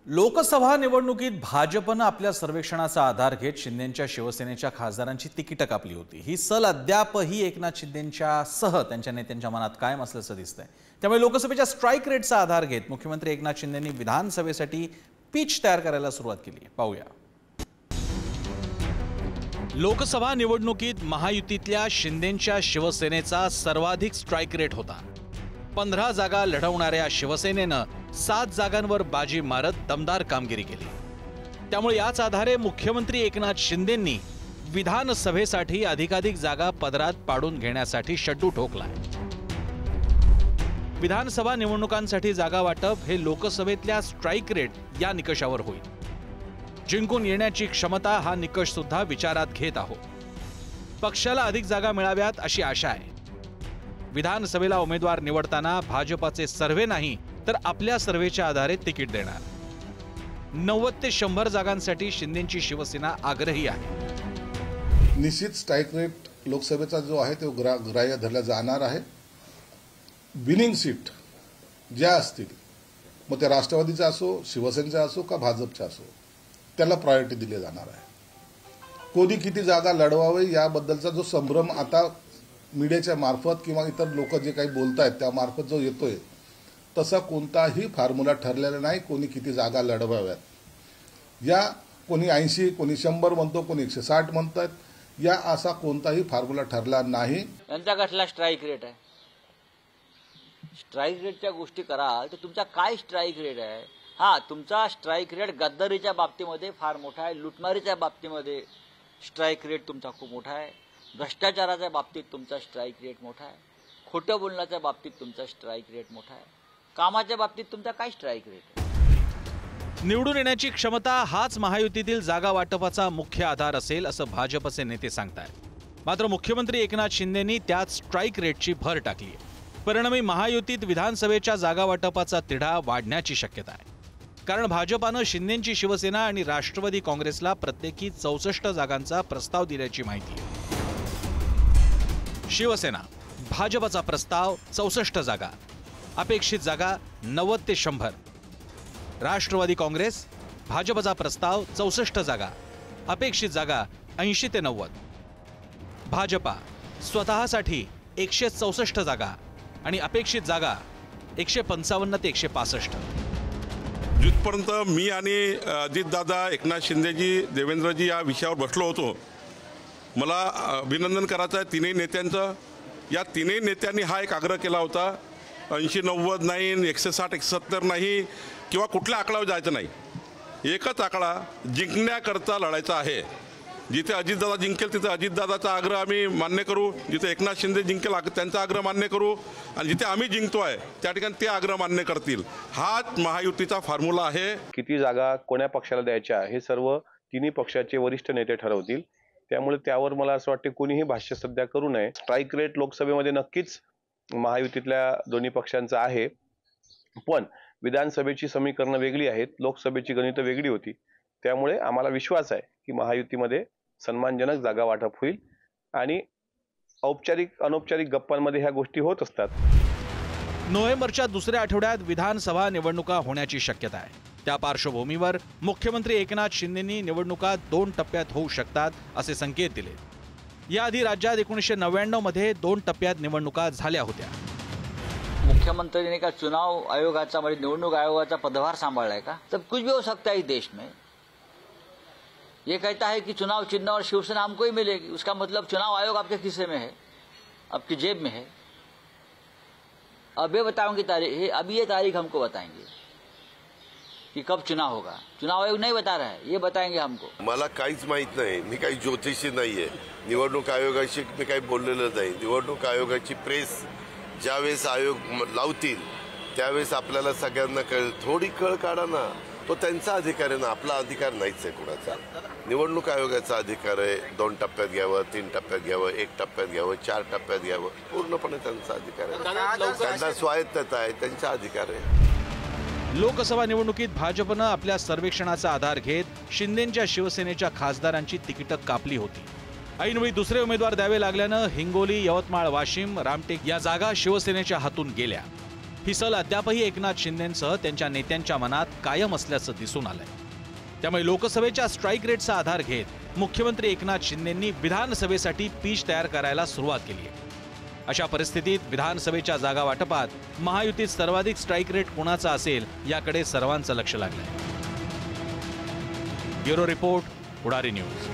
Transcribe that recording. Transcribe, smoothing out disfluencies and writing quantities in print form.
लोकसभा निवडणुकीत भाजपनं आपल्या सर्वेक्षणाचा आधार घेत शिंदेंच्या शिवसेनेच्या खासदारांची तिकीटं कापली होती। ही सल अद्यापही एकनाथ शिंदेंच्या सह त्यांच्या नेत्यांच्या मनात कायम असल्याचं दिसतंय। त्यामुळे लोकसभेच्या स्ट्राइक रेटचा आधार घेत मुख्यमंत्री एकनाथ शिंदेंनी विधानसभेसाठी पिच तयार करायला सुरुवात केली आहे। पाहूया। लोकसभा निवडणुकीत महायुतीतल्या शिंदेंच्या शिवसेनेचा सर्वाधिक स्ट्राइक रेट होता। 15 जागा लढवणाऱ्या शिवसेनेनं 7 जागांवर बाजी मारत दमदार कामगिरी केली। त्यामुळे याच आधारे मुख्यमंत्री एकनाथ शिंदेंनी विधानसभेसाठी अधिकाधिक जागा पदरात पाडून घेण्यासाठी शड्डू ठोकलाय। विधानसभा निवडणुकांसाठी जागा वाटप हे लोकसभेतल्या स्ट्राइक रेट या निकषावर होईल। जिंकून येण्याची क्षमता हा निकष सुद्धा विचारात घेत आहोत। पक्षाला अधिक जागा मिळाव्यात अशी आशा आहे। विधानसभेला उमेदवार निवडताना भाजपाचे सर्वे नाही तर आपल्या सर्वेच्या आधारे तिकीट देणार। 90 ते 100 जागांसाठी शिंदेंची शिवसेना आग्रही आहे। निश्चित स्ट्राइक रेट लोकसभेचा जो आहे तो ग्राह्य धरला जाणार आहे। विनिंग सीट ज्या असतील मग ते राष्ट्रवादीचा असो, शिवसेनेचा असो का भाजपचा असो, त्याला प्रायोरिटी दिली जाणार आहे। कोणी किती जागा लढवावे याबद्दलचा जो संभ्रम आता मीडियाच्या मार्फत किंवा इतर लोक जे काही बोलतायत त्या मार्फत जो येतोय तसा कोणताही फॉर्म्युला ठरलेला नाही। कोणी किती जागा लढवाव्यात या कोणी 80 कोणी 100 म्हणतो, कोणी 160 म्हणतात, या असा कोणताही फॉर्म्युला ठरला नाही। यांचा कसला स्ट्राइक रेट आहे? स्ट्राइक रेटच्या गोष्टी कराल तर तुमचा काय स्ट्राइक रेट आहे? हा, तुमचा स्ट्राइक रेट गद्दारीच्या बाबतीमध्ये फार मोठा आहे, लुटमारीच्या बाबतीमध्ये स्ट्राइक रेट तुमचा खूप मोठा आहे, भ्रष्टाचाराच्या बाबतीत तुमचा स्ट्राइक रेट मोठा आहे, खोटं बोलण्याच्या बाबतीत तुमचा स्ट्राइक रेट मोठा आहे, कामाच्या बाबतीत तुमचा काय स्ट्राइक रेट आहे? निवडून येण्याची क्षमता हाच महायुतीतील जागा वाटपाचा मुख्य आधार असेल असं भाजपचे नेते सांगतायत। मात्र मुख्यमंत्री एकनाथ शिंदेंनी त्यात स्ट्राइक रेटची भर टाकली आहे। परिणामी महायुतीत विधानसभेच्या जागा वाटपाचा तिढा वाढण्याची शक्यता आहे। कारण भाजपानं शिंदेंची शिवसेना आणि राष्ट्रवादी काँग्रेसला प्रत्येकी 64 जागांचा प्रस्ताव दिल्याची माहिती आहे। शिवसेना भाजपचा प्रस्ताव 64 जागा, अपेक्षित जागा 90 ते 100। राष्ट्रवादी काँग्रेस भाजपचा प्रस्ताव 64 जागा, अपेक्षित जागा 80 ते 90। भाजपा स्वतःसाठी 164 जागा आणि अपेक्षित जागा 155 ते 165। जिथपर्यंत मी आणि अजितदादा, एकनाथ शिंदेजी, देवेंद्रजी या विषयावर बसलो होतो, मला अभिनंदन करायचं आहे तिन्ही नेत्यांचं। या तिन्ही नेत्यांनी हा एक आग्रह केला होता, 80-90 नाही, 160-170 नाही किंवा कुठल्या आकड्यावर जायचं नाही, एकच आकडा जिंकण्याकरता लढायचा आहे। जिथे अजितदादा जिंकेल तिथे अजितदादाचा आग्रह आम्ही मान्य करू, जिथे एकनाथ शिंदे जिंकेल त्यांचा आग्रह मान्य करू, आणि जिथे आम्ही जिंकतोय त्या ठिकाणी ते आग्रह मान्य करतील। हाच महायुतीचा फॉर्म्युला आहे। किती जागा कोण्या पक्षाला द्यायच्या हे सर्व तिन्ही पक्षाचे वरिष्ठ नेते ठरवतील। त्यामुळे त्यावर मला असं वाटतं कोणीही भाष्य सध्या करू नये। स्ट्राइक रेट लोकसभेमध्ये नक्कीच महायुतीतल्या दोन्ही पक्षांचा आहे, पण विधानसभेची समीकरणं वेगळी आहेत, लोकसभेची गणितं वेगळी होती। त्यामुळे आम्हाला विश्वास आहे की महायुतीमध्ये सन्मानजनक जागा वाटप होईल आणि औपचारिक अनौपचारिक गप्पांमध्ये ह्या गोष्टी होत असतात। नोव्हेंबरच्या दुसऱ्या आठवड्यात विधानसभा निवडणुका होण्याची शक्यता आहे। त्या पार्श्वभूमीवर मुख्यमंत्री एकनाथ शिंदेंनी निवडणुका 2 टप्प्यात होऊ शकतात असे संकेत दिले। याआधी राज्यात 1999 मध्ये 2 टप्प्यात निवडणुका झाल्या होत्या। मुख्यमंत्री का चुनाव आयोगाचा म्हणजे निवडणूक आयोगाचा पदभार सांभाळलाय का? सब कुछ भी हो सकता है इस देश में। ये कहता है कि चुनाव चिन्ह और शिवसेना हमको ही मिलेगी, उसका मतलब चुनाव आयोग आपके खिस्से में है, आपकी जेब में है। अब ये बताऊंगी तारीख, अभी ये तारीख हमको बताएंगे कि कब चुनाव होगा। चुनाव आयोग नहीं बता रहा है, ये बताएंगे हमको। मला काहीच माहित नाही, मी काही ज्योतिषी नाहीये, निवडणूक आयोगाशी मी काही बोललेलं नाही। निवडणूक आयोगाची प्रेस ज्यावेळेस आयोग लावतील त्यावेळेस आपल्याला सगळ्यांना कळेल। थोडी कळ काढा ना, तो त्यांचा अधिकार आहे ना, आपला अधिकार नाहीच आहे कुणाचा। निवडणूक आयोगाचा अधिकार आहे 2 टप्प्यात घ्यावं, 3 टप्प्यात घ्यावं, 1 टप्प्यात घ्यावं, 4 टप्प्यात घ्यावं, पूर्णपणे त्यांचा अधिकार आहे, त्यांचा स्वायत्तता आहे, त्यांचा अधिकार आहे। लोकसभा निवडणुकीत भाजपनं आपल्या सर्वेक्षणाचा आधार घेत शिंदेंच्या शिवसेनेच्या खासदारांची तिकीटं कापली होती। ऐनवेळी दुसरे उमेदवार द्यावे लागल्यानं हिंगोली, यवतमाळ, वाशिम, रामटेक या जागा शिवसेनेच्या हातून गेल्या। ही सल अद्यापही एकनाथ शिंदेंसह त्यांच्या नेत्यांच्या मनात कायम असल्याचं दिसून आलंय. त्यामुळे लोकसभेच्या स्ट्राईक रेटचा आधार घेत मुख्यमंत्री एकनाथ शिंदेंनी विधानसभेसाठी पीच तयार करायला सुरुवात केली आहे. अशा परिस्थितीत विधानसभेच्या जागा वाटपात महायुतीत सर्वाधिक स्ट्राईक रेट कोणाचा असेल याकडे सर्वांचं लक्ष लागलंय. ब्युरो रिपोर्ट, पुढारी न्यूज.